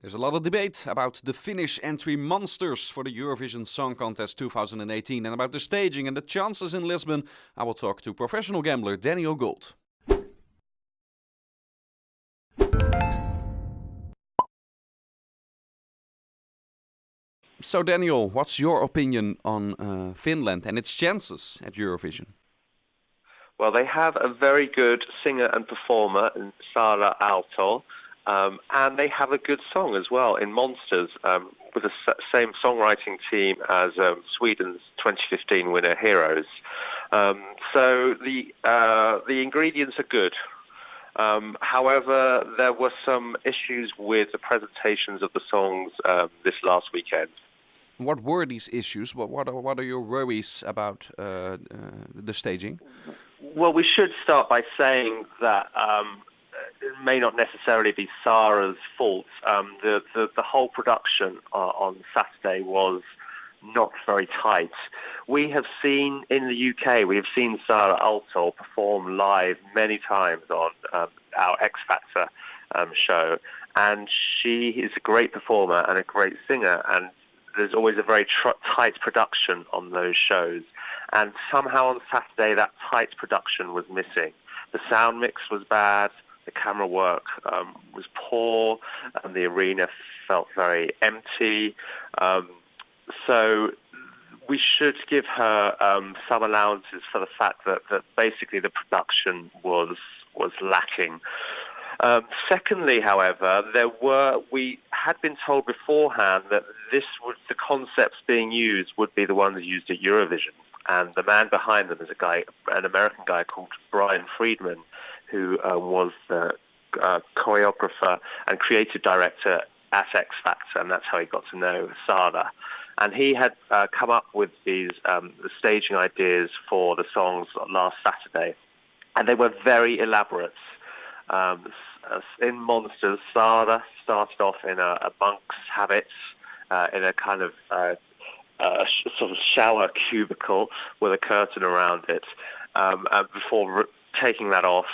There's a lot of debate about the Finnish entry monsters for the Eurovision Song Contest 2018 and about the staging and the chances in Lisbon. I will talk to professional gambler Daniel Gould. So Daniel, what's your opinion on Finland and its chances at Eurovision? Well, they have a very good singer and performer in Saara Aalto, and they have a good song as well in Monsters, with the same songwriting team as Sweden's 2015 winner Heroes. So the ingredients are good. However, there were some issues with the presentations of the songs this last weekend. What were these issues? What are your worries about the staging? Well, we should start by saying that it may not necessarily be Saara's fault. The whole production on Saturday was not very tight. We have seen in the UK, we have seen Saara Aalto perform live many times on our X Factor show, and she is a great performer and a great singer, and there's always a very tight production on those shows. And somehow on Saturday, that tight production was missing. The sound mix was bad, the camera work was poor, and the arena felt very empty. So we should give her some allowances for the fact that basically the production was lacking. Secondly, however, we had been told beforehand that the concepts being used would be the ones used at Eurovision, and the man behind them is an American guy called Brian Friedman, who was the choreographer and creative director at X Factor, and that's how he got to know Saara. And he had come up with these the staging ideas for the songs last Saturday, and they were very elaborate. In Monsters, Saara started off in a monk's habit, in a kind of sort of shower cubicle with a curtain around it, before taking that off,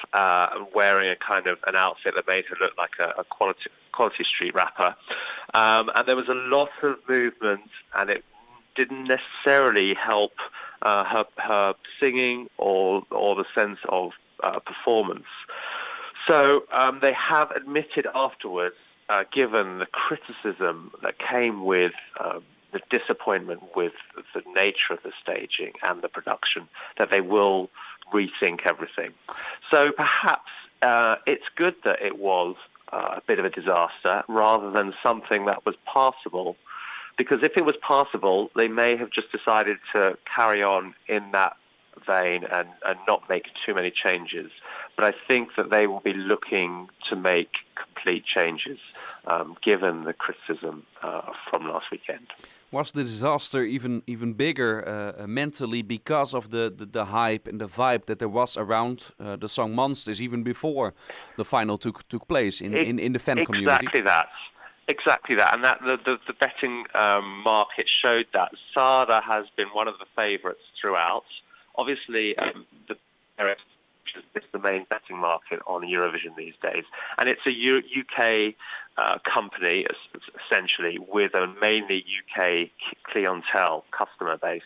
wearing a kind of an outfit that made her look like a quality street rapper. And there was a lot of movement, and it didn't necessarily help her singing or the sense of performance. So they have admitted afterwards, given the criticism that came with the disappointment with the nature of the staging and the production, that they will rethink everything. So perhaps it's good that it was a bit of a disaster rather than something that was passable, because if it was passable, they may have just decided to carry on in that vein and not make too many changes. But I think that they will be looking to make complete changes, given the criticism from last weekend. Was the disaster even bigger mentally because of the hype and the vibe that there was around the song Monsters even before the final took place in the fan community? Exactly that, and that the betting market showed that. Saara has been one of the favourites throughout. Obviously, it's the main betting market on Eurovision these days, and it's a UK company essentially with a mainly UK clientele customer base,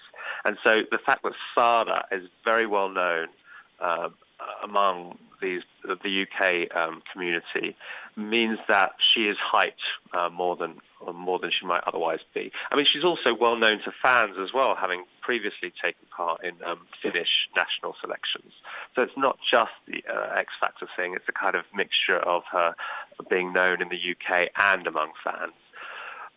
and so the fact that Saara is very well known among the UK community means that she is hyped more than she might otherwise be. I mean, she's also well known to fans as well, having previously taken part in Finnish national selections. So it's not just the X Factor thing; it's a kind of mixture of her being known in the UK and among fans.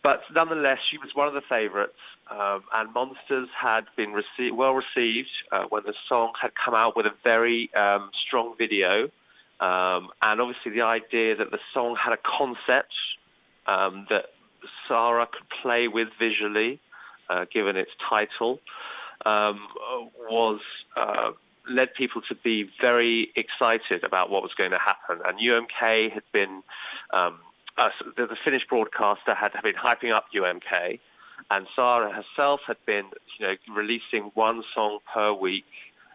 But nonetheless, she was one of the favourites, and Monsters had been well received when the song had come out with a very strong video, and obviously the idea that the song had a concept that Saara could play with visually, given its title, led people to be very excited about what was going to happen. And UMK had been the Finnish broadcaster had been hyping up UMK, and Saara herself had been, releasing one song per week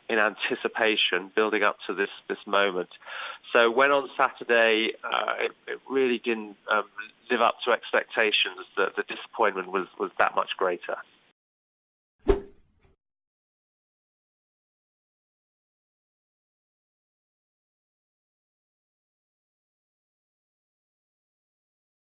in anticipation, building up to this moment. So when on Saturday it really didn't live up to expectations, the disappointment was that much greater.